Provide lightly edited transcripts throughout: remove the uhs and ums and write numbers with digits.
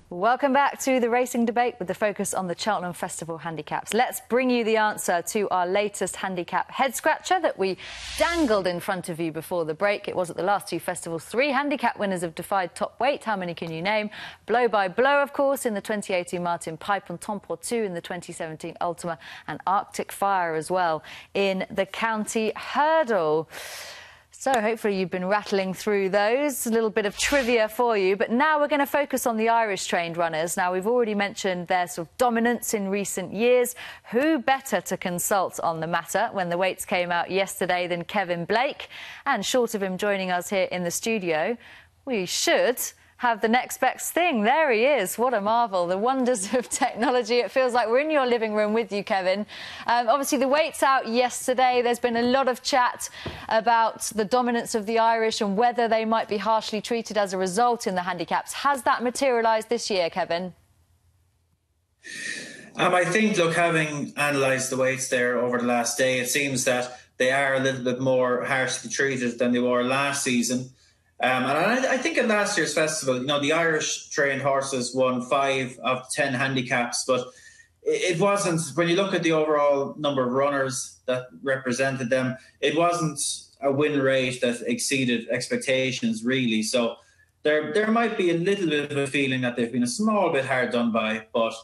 Welcome back to the racing debate with the focus on the Cheltenham Festival handicaps. Let's bring you the answer to our latest handicap head-scratcher that we dangled in front of you before the break. It was at the last two festivals. 3 handicap winners have defied top weight. How many can you name? Blow by Blow, of course, in the 2018 Martin Pipe, and Temportu in the 2017 Ultima, and Arctic Fire as well in the County Hurdle. So hopefully you've been rattling through those. A little bit of trivia for you. But now we're going to focus on the Irish trained runners. Now, we've already mentioned their sort of dominance in recent years. Who better to consult on the matter when the weights came out yesterday than Kevin Blake? And short of him joining us here in the studio, we should have the next best thing. There he is. What a marvel. The wonders of technology. It feels like we're in your living room with you, Kevin. Obviously, the weights out yesterday. There's been a lot of chat about the dominance of the Irish and whether they might be harshly treated as a result in the handicaps. Has that materialised this year, Kevin? I think, look, having analysed the weights there over the last day, it seems that they are a little bit more harshly treated than they were last season. And I think at last year's festival, you know, the Irish trained horses won 5 of 10 handicaps, but it wasn't, when you look at the overall number of runners that represented them, it wasn't a win rate that exceeded expectations, really. So there might be a little bit of a feeling that they've been a small bit hard done by, but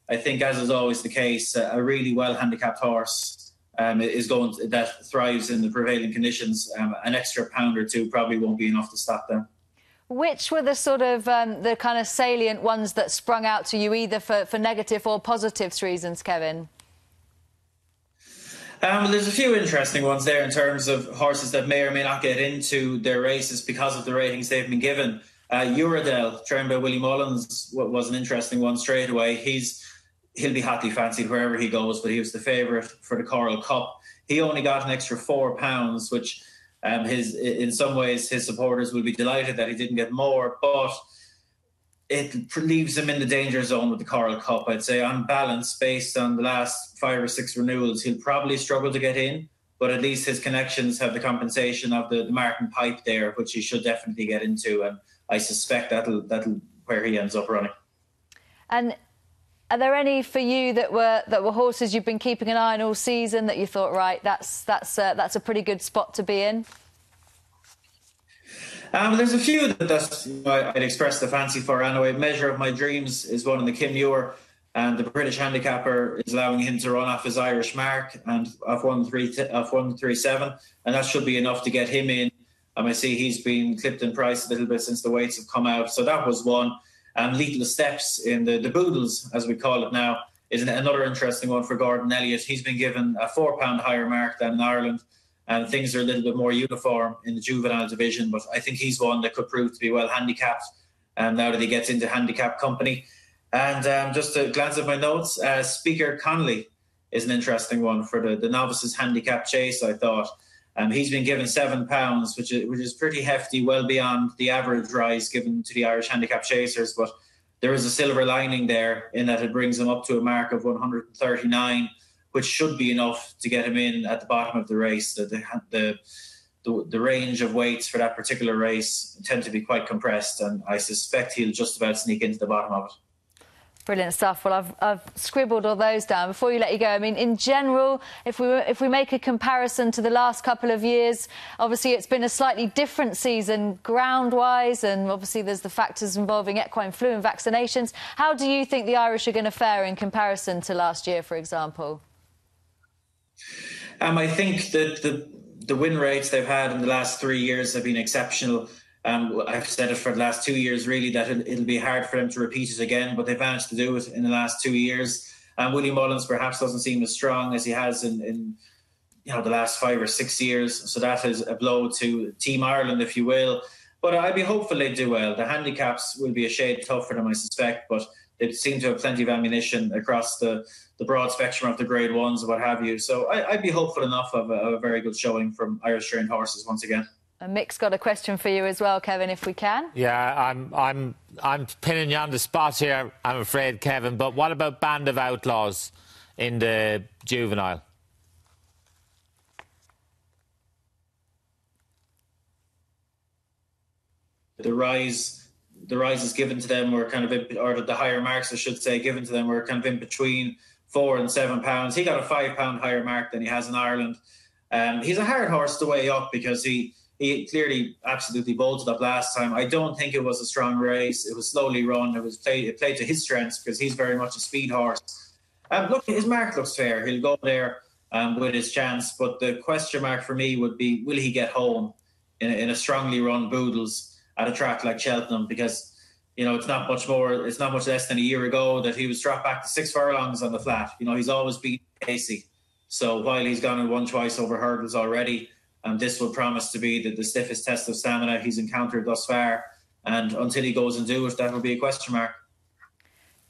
I think, as is always the case, a really well handicapped horse that thrives in the prevailing conditions. An extra pound or two probably won't be enough to stop them. Which were the sort of the kind of salient ones that sprung out to you, either for negative or positive reasons, Kevin? There's a few interesting ones there in terms of horses that may or may not get into their races because of the ratings they've been given. Uradel, trained by Willie Mullins, was an interesting one straight away. He'll be hotly fancied wherever he goes, but he was the favourite for the Coral Cup. He only got an extra £4, which in some ways his supporters will be delighted that he didn't get more, but it leaves him in the danger zone with the Coral Cup. I'd say on balance, based on the last 5 or 6 renewals, he'll probably struggle to get in, but at least his connections have the compensation of the Martin Pipe there, which he should definitely get into, and I suspect that'll where he ends up running. And are there any for you that were horses you've been keeping an eye on all season that you thought, right, that's a pretty good spot to be in? There's a few that I'd express the fancy for anyway. Measure of My Dreams is one in the Kim Muir, and the British handicapper is allowing him to run off his Irish mark and off 137, and that should be enough to get him in. I see he's been clipped in price a little bit since the weights have come out, so that was one. Lethal Steps in the Boodles, as we call it now, is another interesting one for Gordon Elliott. He's been given a £4 higher mark than in Ireland, and things are a little bit more uniform in the juvenile division, but I think he's one that could prove to be well handicapped now that he gets into handicap company. And just to glance at my notes, Speaker Connolly is an interesting one for the novices handicap chase, I thought. He's been given £7, which is pretty hefty, well beyond the average rise given to the Irish handicap chasers. But there is a silver lining there in that it brings him up to a mark of 139, which should be enough to get him in at the bottom of the race. The range of weights for that particular race tend to be quite compressed, and I suspect he'll just about sneak into the bottom of it. Brilliant stuff. Well, I've scribbled all those down. Before you let you go, I mean, in general, if we make a comparison to the last couple of years, obviously it's been a slightly different season ground-wise, and obviously there's the factors involving equine flu and vaccinations. How do you think the Irish are going to fare in comparison to last year, for example? I think that the win rates they've had in the last 3 years have been exceptional. I've said it for the last 2 years, really, that it'll be hard for them to repeat it again, but they've managed to do it in the last 2 years. Willie Mullins perhaps doesn't seem as strong as he has in the last 5 or 6 years, so that is a blow to Team Ireland, if you will. But I'd be hopeful they do well. The handicaps will be a shade tough for them, I suspect, but they seem to have plenty of ammunition across the broad spectrum of the grade ones and what have you. So I'd be hopeful enough of a very good showing from Irish trained horses once again. And Mick's got a question for you as well, Kevin, if we can. Yeah, I'm pinning you on the spot here, I'm afraid, Kevin. But what about Band of Outlaws in the juvenile? The rise the rises given to them were kind of, or the higher marks, I should say, given to them were kind of in between £4 and £7. He got a £5 higher mark than he has in Ireland. He's a hard horse to weigh up because he clearly absolutely bolted up last time. I don't think it was a strong race. It was slowly run. It played to his strengths because he's very much a speed horse. Look, his mark looks fair. He'll go there with his chance. But the question mark for me would be, will he get home in a strongly run Boodles at a track like Cheltenham? Because, you know, it's not much less than a year ago that he was dropped back to 6 furlongs on the flat. You know, he's always been pacey. So while he's gone and won twice over hurdles already, this will promise to be the stiffest test of stamina he's encountered thus far. And until he goes and do it, that will be a question mark.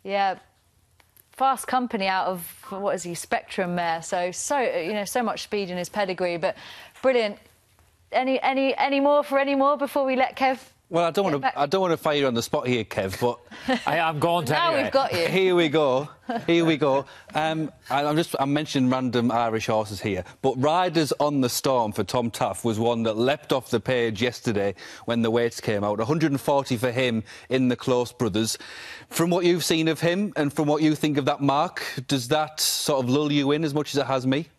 Yeah. Fast company out of, what is he, Spectrum mare. So much speed in his pedigree. But brilliant. Any more before we let Kev? Well, I don't want to fire you on the spot here, Kev, but I'm going to. Now anyway. we've got you. Here we go. I'm mentioning random Irish horses here, but Riders on the Storm for Tom Taff was one that leapt off the page yesterday when the weights came out. 140 for him in the Close Brothers. From what you've seen of him and from what you think of that mark, does that sort of lull you in as much as it has me?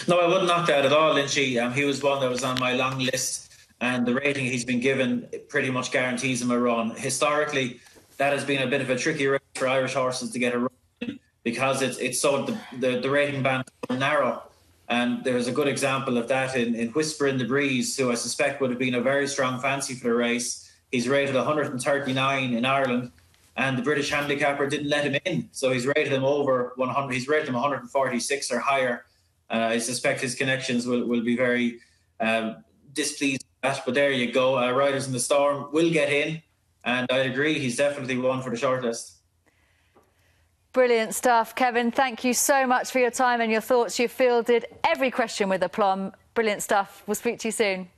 No, I wouldn't knock that at all, Lynchy. He was one that was on my long list. And the rating he's been given pretty much guarantees him a run. Historically, that has been a bit of a tricky race for Irish horses to get a run because it's so the rating band is so narrow. And there's a good example of that in Whisper in the Breeze, who I suspect would have been a very strong fancy for the race. He's rated 139 in Ireland, and the British handicapper didn't let him in. So he's rated him over 100. He's rated him 146 or higher. I suspect his connections will be very displeased. But there you go. Riders in the Storm will get in, and I agree, he's definitely one for the shortlist. Brilliant stuff, Kevin. Thank you so much for your time and your thoughts. You fielded every question with aplomb. Brilliant stuff. We'll speak to you soon.